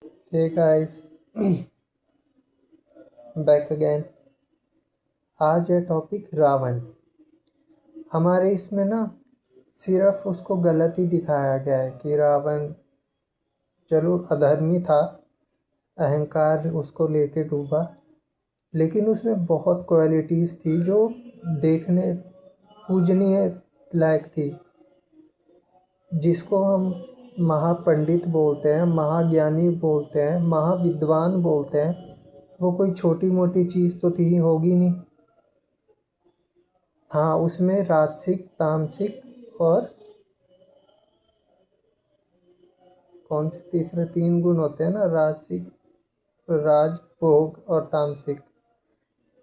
Hey guys, back again. आज है topic Ravan. हमारे इसमें ना सिर्फ उसको गलत ही दिखाया गया है कि रावण चलो अधर्मी था, अहंकार उसको लेके डूबा, लेकिन उसमें बहुत क्वालिटीज़ थी जो देखने पूजनीय लायक थी, जिसको हम महापंडित बोलते हैं, महाज्ञानी बोलते हैं, महाविद्वान बोलते हैं। वो कोई छोटी मोटी चीज़ तो थी होगी नहीं। हाँ, उसमें राजसिक, तामसिक और कौन से तीसरे 3 गुण होते हैं ना, राजसिक, राज, भोग और तामसिक।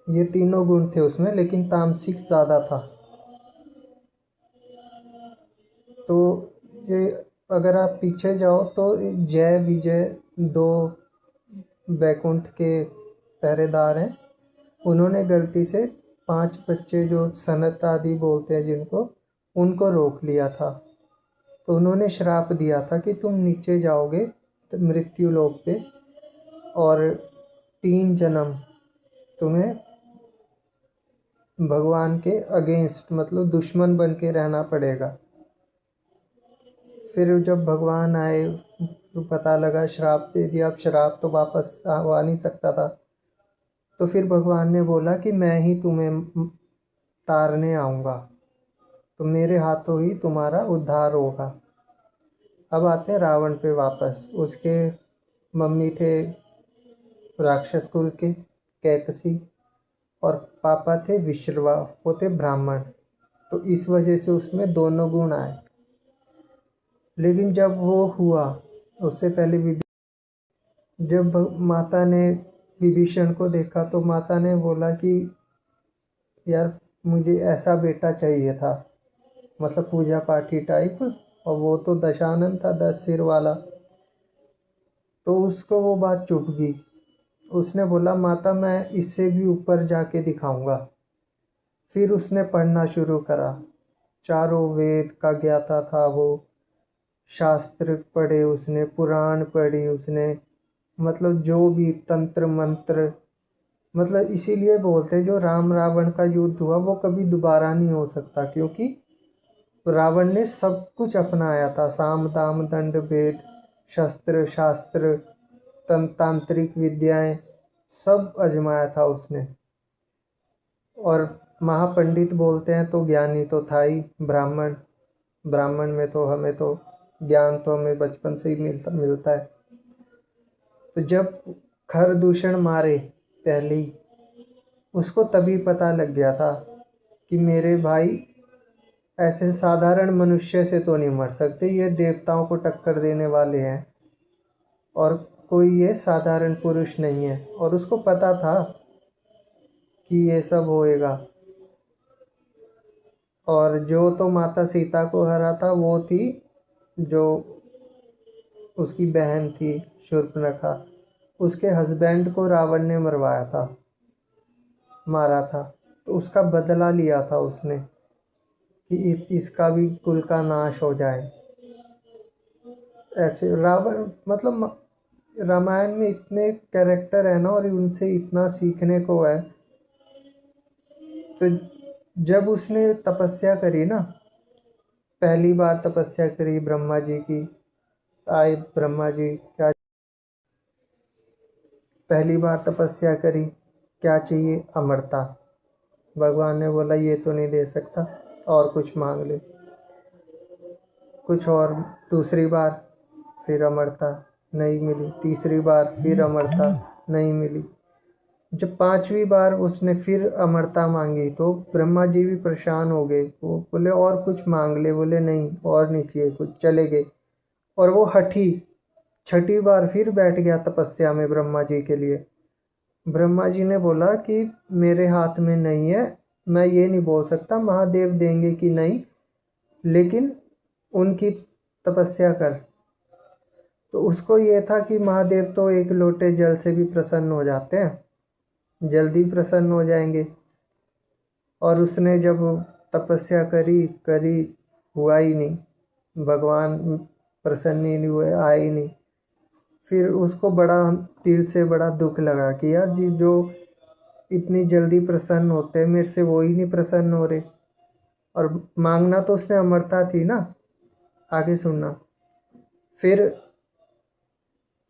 ये तीनों गुण थे उसमें, लेकिन तामसिक ज़्यादा था। तो ये अगर आप पीछे जाओ तो जय विजय 2 बैकुंठ के पहरेदार हैं। उन्होंने गलती से 5 बच्चे जो सनत आदि बोलते हैं जिनको, उनको रोक लिया था। तो उन्होंने श्राप दिया था कि तुम नीचे जाओगे तो मृत्यु लोक पे, और 3 जन्म तुम्हें भगवान के अगेंस्ट, मतलब दुश्मन बन के रहना पड़ेगा। फिर जब भगवान आए तो पता लगा श्राप दे दिया। अब श्राप तो वापस आ नहीं सकता था। तो फिर भगवान ने बोला कि मैं ही तुम्हें तारने आऊँगा, तो मेरे हाथों ही तुम्हारा उद्धार होगा। अब आते हैं रावण पे वापस। उसके मम्मी थे राक्षस कुल के कैकसी, और पापा थे विश्रवा, वो थे ब्राह्मण। तो इस वजह से उसमें दोनों गुण आए। लेकिन जब वो हुआ, उससे पहले जब माता ने विभीषण को देखा तो माता ने बोला कि यार, मुझे ऐसा बेटा चाहिए था, मतलब पूजा पाठी टाइप। और वो तो दशानन था, 10 सिर वाला। तो उसको वो बात चुभ गई। उसने बोला माता, मैं इससे भी ऊपर जाके दिखाऊंगा। फिर उसने पढ़ना शुरू करा। चारों वेद का ज्ञाता था वो। शास्त्र पढ़े उसने, पुराण पढ़ी उसने, मतलब जो भी तंत्र मंत्र। मतलब इसीलिए बोलते हैं जो राम रावण का युद्ध हुआ वो कभी दोबारा नहीं हो सकता, क्योंकि रावण ने सब कुछ अपनाया था। साम दाम दंड भेद, शस्त्र शास्त्र, तांत्रिक विद्याएं, सब आजमाया था उसने। और महापंडित बोलते हैं तो ज्ञानी तो था ही ब्राह्मण। ब्राह्मण में तो हमें तो ज्ञान तो हमें बचपन से ही मिलता है। तो जब खरदूषण मारे पहले ही, उसको तभी पता लग गया था कि मेरे भाई ऐसे साधारण मनुष्य से तो नहीं मर सकते, ये देवताओं को टक्कर देने वाले हैं, और कोई ये साधारण पुरुष नहीं है। और उसको पता था कि ये सब होएगा। और जो तो माता सीता को हरा था वो थी जो उसकी बहन थी शूर्पणखा। उसके हस्बैंड को रावण ने मरवाया था, मारा था। तो उसका बदला लिया था उसने कि इसका भी कुल का नाश हो जाए। ऐसे रावण, मतलब रामायण में इतने कैरेक्टर है ना, और उनसे इतना सीखने को है। तो जब उसने तपस्या करी ना, पहली बार तपस्या करी ब्रह्मा जी की। आए ब्रह्मा जी, क्या पहली बार तपस्या करी, क्या चाहिए? अमरता। भगवान ने बोला ये तो नहीं दे सकता, और कुछ मांग ले। कुछ और, दूसरी बार फिर अमरता नहीं मिली, तीसरी बार फिर अमरता नहीं मिली। जब 5वीं बार उसने फिर अमरता मांगी तो ब्रह्मा जी भी परेशान हो गए। वो बोले और कुछ मांग ले, बोले नहीं और नहीं चाहिए कुछ, चले गए। और वो हठी 6ठी बार फिर बैठ गया तपस्या में ब्रह्मा जी के लिए। ब्रह्मा जी ने बोला कि मेरे हाथ में नहीं है, मैं ये नहीं बोल सकता महादेव देंगे कि नहीं, लेकिन उनकी तपस्या कर। तो उसको ये था कि महादेव तो एक लोटे जल से भी प्रसन्न हो जाते हैं, जल्दी प्रसन्न हो जाएंगे। और उसने जब तपस्या करी करी, हुआ ही नहीं। भगवान प्रसन्न ही नहीं हुए, आए ही नहीं। फिर उसको बड़ा दिल से बड़ा दुख लगा कि यार जी जो इतनी जल्दी प्रसन्न होते हैं मेरे से वो ही नहीं प्रसन्न हो रहे। और मांगना तो उसने अमरता थी ना। आगे सुनना। फिर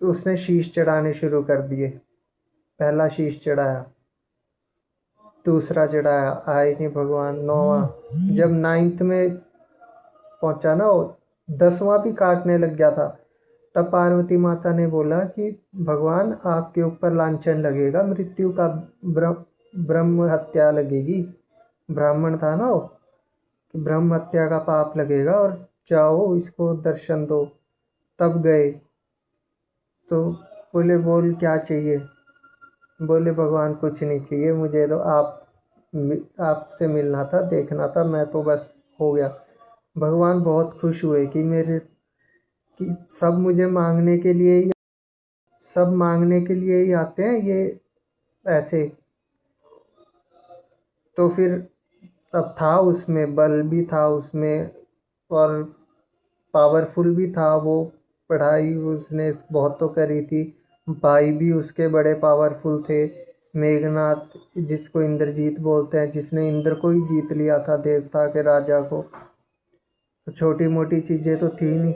उसने शीश चढ़ाने शुरू कर दिए। पहला शीश चढ़ाया, दूसरा चढ़ाया, आए नहीं भगवान। नौवां, जब नाइन्थ में पहुंचा ना वो, 10वां भी काटने लग गया था, तब पार्वती माता ने बोला कि भगवान आपके ऊपर लांछन लगेगा, मृत्यु का, ब्रह्म हत्या लगेगी। ब्राह्मण था ना वो, कि ब्रह्म हत्या का पाप लगेगा और जाओ इसको दर्शन दो। तब गए तो बोले बोल क्या चाहिए। बोले भगवान कुछ नहीं चाहिए मुझे, तो आपसे मिलना था, देखना था, मैं तो बस हो गया। भगवान बहुत खुश हुए कि मेरे कि सब मांगने के लिए ही आते हैं ये ऐसे। तो फिर अब था उसमें बल भी था उसमें, और पावरफुल भी था वो। पढ़ाई उसने बहुत तो करी थी। भाई भी उसके बड़े पावरफुल थे, मेघनाथ, जिसको इंद्रजीत बोलते हैं, जिसने इंद्र को ही जीत लिया था, देवता के राजा को। तो छोटी मोटी चीज़ें तो थी नहीं,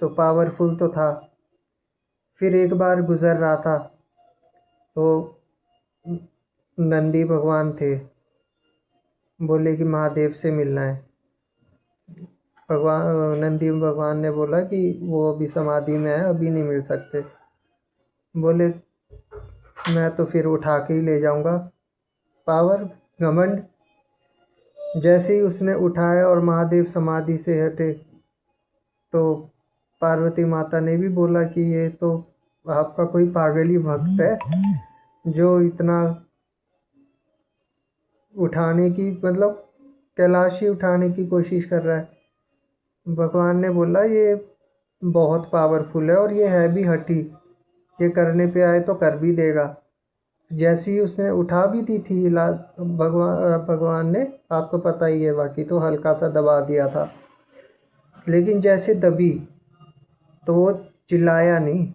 तो पावरफुल तो था। फिर एक बार गुजर रहा था तो नंदी भगवान थे, बोले कि महादेव से मिलना है। भगवान नंदी भगवान ने बोला कि वो अभी समाधि में है, अभी नहीं मिल सकते। बोले मैं तो फिर उठा के ही ले जाऊंगा। पावर, घमंड। जैसे ही उसने उठाया और महादेव समाधि से हटे, तो पार्वती माता ने भी बोला कि ये तो आपका कोई पागल ही भक्त है जो इतना उठाने की, मतलब कैलाश ही उठाने की कोशिश कर रहा है। भगवान ने बोला ये बहुत पावरफुल है और ये है भी हठी, ये करने पे आए तो कर भी देगा। जैसी ही उसने उठा भी दी थी, भगवान ने, आपको पता ही है, बाकी तो हल्का सा दबा दिया था, लेकिन जैसे दबी तो वो चिल्लाया नहीं।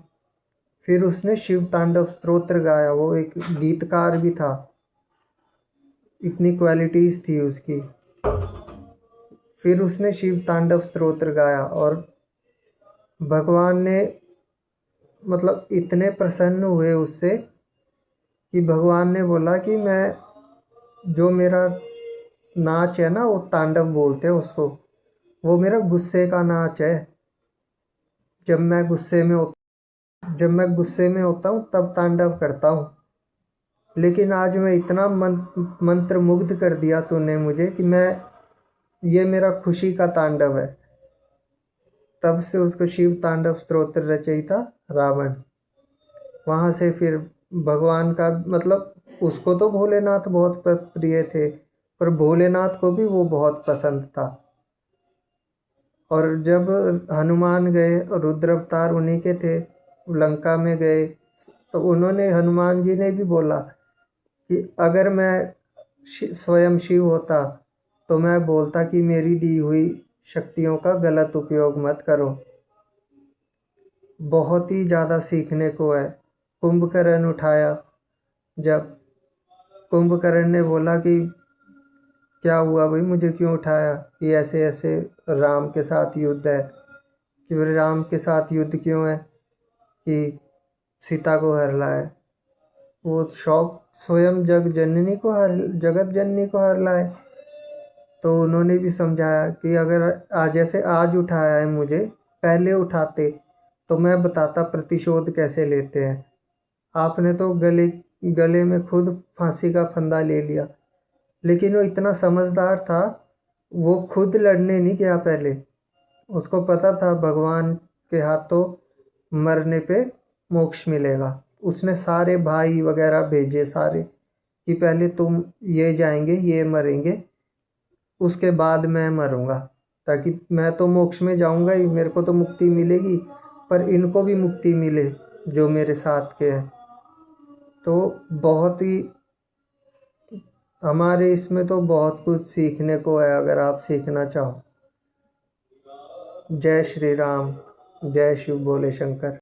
फिर उसने शिव तांडव स्तोत्र गाया, वो एक गीतकार भी था, इतनी क्वालिटीज थी उसकी। फिर उसने शिव तांडव स्तोत्र गाया और भगवान ने, मतलब इतने प्रसन्न हुए उससे कि भगवान ने बोला कि मैं, जो मेरा नाच है ना, वो तांडव बोलते हैं उसको, वो मेरा गुस्से का नाच है। जब मैं गुस्से में हो जब मैं गुस्से में होता हूँ तब तांडव करता हूँ, लेकिन आज मैं इतना मंत्र मुग्ध कर दिया तूने मुझे कि मैं, ये मेरा खुशी का तांडव है। तब से उसको शिव तांडव स्तोत्र रचयिता रावण। वहाँ से फिर भगवान का, मतलब उसको तो भोलेनाथ बहुत प्रिय थे, पर भोलेनाथ को भी वो बहुत पसंद था। और जब हनुमान गए, रुद्र अवतार उन्हीं के थे, लंका में गए, तो उन्होंने, हनुमान जी ने भी बोला कि अगर मैं स्वयं शिव होता तो मैं बोलता कि मेरी दी हुई शक्तियों का गलत उपयोग मत करो। बहुत ही ज़्यादा सीखने को है। कुंभकर्ण उठाया, जब कुंभकर्ण ने बोला कि क्या हुआ भाई, मुझे क्यों उठाया, कि ऐसे ऐसे राम के साथ युद्ध है। कि फिर राम के साथ युद्ध क्यों है, कि सीता को हर लाए। वो शौक स्वयं जगत जननी को हर लाए। तो उन्होंने भी समझाया कि अगर आज, जैसे आज उठाया है मुझे, पहले उठाते तो मैं बताता प्रतिशोध कैसे लेते हैं। आपने तो गले गले में खुद फांसी का फंदा ले लिया। लेकिन वो इतना समझदार था, वो खुद लड़ने नहीं गया पहले। उसको पता था भगवान के हाथों मरने पे मोक्ष मिलेगा। उसने सारे भाई वगैरह भेजे सारे, कि पहले तुम ये जाएंगे, ये मरेंगे, उसके बाद मैं मरूंगा, ताकि मैं तो मोक्ष में जाऊंगा ही, मेरे को तो मुक्ति मिलेगी, पर इनको भी मुक्ति मिले जो मेरे साथ के हैं। तो बहुत ही, हमारे इसमें तो बहुत कुछ सीखने को है, अगर आप सीखना चाहो। जय श्री राम, जय शिव भोले शंकर।